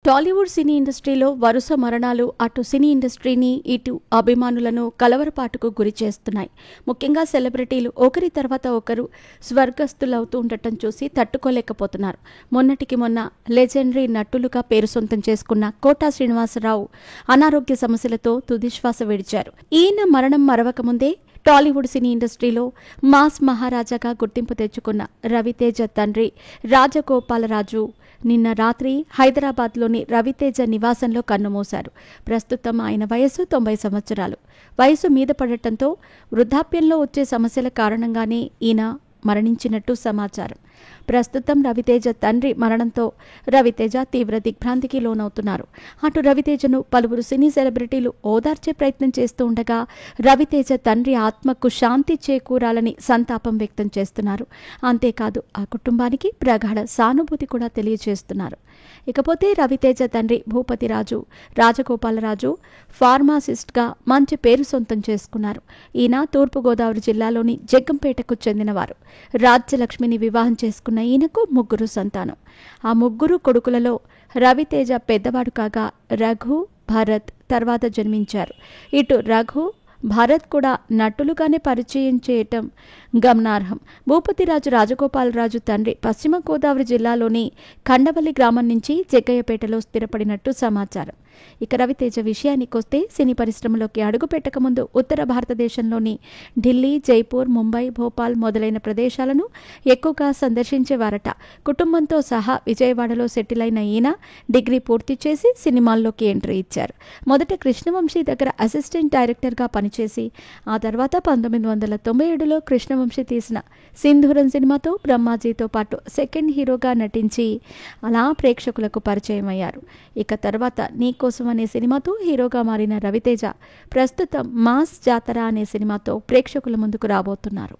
టాలీవుడ్ సినీ ఇండస్ట్రీలో వరుస మరణాలు అటు సినీ ఇండస్ట్రీని ఇటు అభిమానులను కలవరపాటుకు గురి చేస్తున్నాయి. ముఖ్యంగా సెలబ్రిటీలు ఒకరి తర్వాత ఒకరు స్వర్గస్థులవుతూ ఉండటం చూసి తట్టుకోలేకపోతున్నారు. మొన్నటికి మొన్న లెజెండరీ నటులుగా పేరు సొంతం చేసుకున్న కోటా శ్రీనివాసరావు అనారోగ్య సమస్యలతో తుదిశ్వాస విడిచారు. ఈయన మరణం మరవకముందే టాలీవుడ్ సినీ ఇండస్ట్రీలో మాస్ మహారాజాగా గుర్తింపు తెచ్చుకున్న రవితేజ తండ్రి రాజగోపాలరాజు నిన్న రాత్రి హైదరాబాద్లోని రవితేజ నివాసంలో కన్నుమూశారు. ప్రస్తుతం ఆయన వయసు 90 సంవత్సరాలు. వయసు మీద పడటంతో వృద్ధాప్యంలో వచ్చే సమస్యల కారణంగానే ఈయన మరణించినట్టు సమాచారం. ప్రస్తుతం రవితేజ తండ్రి మరణంతో రవితేజ తీవ్ర దిగ్భ్రాంతికి లోనవుతున్నారు. అటు రవితేజను పలువురు సినీ సెలబ్రిటీలు ఓదార్చే ప్రయత్నం చేస్తూ ఉండగా రవితేజ తండ్రి ఆత్మకు శాంతి చేకూరాలని సంతాపం వ్యక్తం చేస్తున్నారు. అంతేకాదు ఆ కుటుంబానికి ప్రగాఢ సానుభూతి కూడా తెలియజేస్తున్నారు. ఇకపోతే రవితేజ తండ్రి భూపతిరాజు రాజగోపాలరాజు ఫార్మాసిస్ట్గా మంచి పేరు సొంతం చేసుకున్నారు. ఈయన తూర్పుగోదావరి జిల్లాలోని జగ్గంపేటకు చెందినవారు. రాజ్యలక్ష్మిని వివాహం చేసుకున్న ఈయనకు 3 సంతానం. ఆ 3 కొడుకులలో రవితేజ పెద్దవాడు కాగా రఘు, భరత్ తర్వాత జన్మించారు. ఇటు రఘు, భరత్ కూడా నటులుగానే పరిచయం చేయటం గమనార్హం. భూపతిరాజు రాజగోపాలరాజు తండ్రి పశ్చిమ గోదావరి జిల్లాలోని కండవల్లి గ్రామం నుంచి జగ్గయ్యపేటలో స్థిరపడినట్టు సమాచారం. ఇక రవితేజ విషయానికొస్తే సినీ పరిశ్రమలోకి అడుగు పెట్టకముందు ఉత్తర భారతదేశంలోని ఢిల్లీ, జైపూర్, ముంబై, భోపాల్ మొదలైన ప్రదేశాలను ఎక్కువగా సందర్శించేవారట. కుటుంబంతో సహా విజయవాడలో సెటిల్ అయిన ఈయన డిగ్రీ పూర్తి చేసి సినిమాల్లోకి ఎంట్రీ ఇచ్చారు. మొదట కృష్ణవంశీ దగ్గర అసిస్టెంట్ డైరెక్టర్గా పనిచేసి ఆ తర్వాత 1997లో కృష్ణవంశీ తీసిన సింధూరం సినిమాతో బ్రహ్మాజీతో పాటు సెకండ్ హీరోగా నటించి అలా ప్రేక్షకులకు పరిచయం అయ్యారు. ఇక తర్వాత నీకోసం అనే సినిమాతో హీరోగా మారిన రవితేజ ప్రస్తుతం మాస్ జాతర అనే సినిమాతో ప్రేక్షకుల ముందుకు రాబోతున్నారు.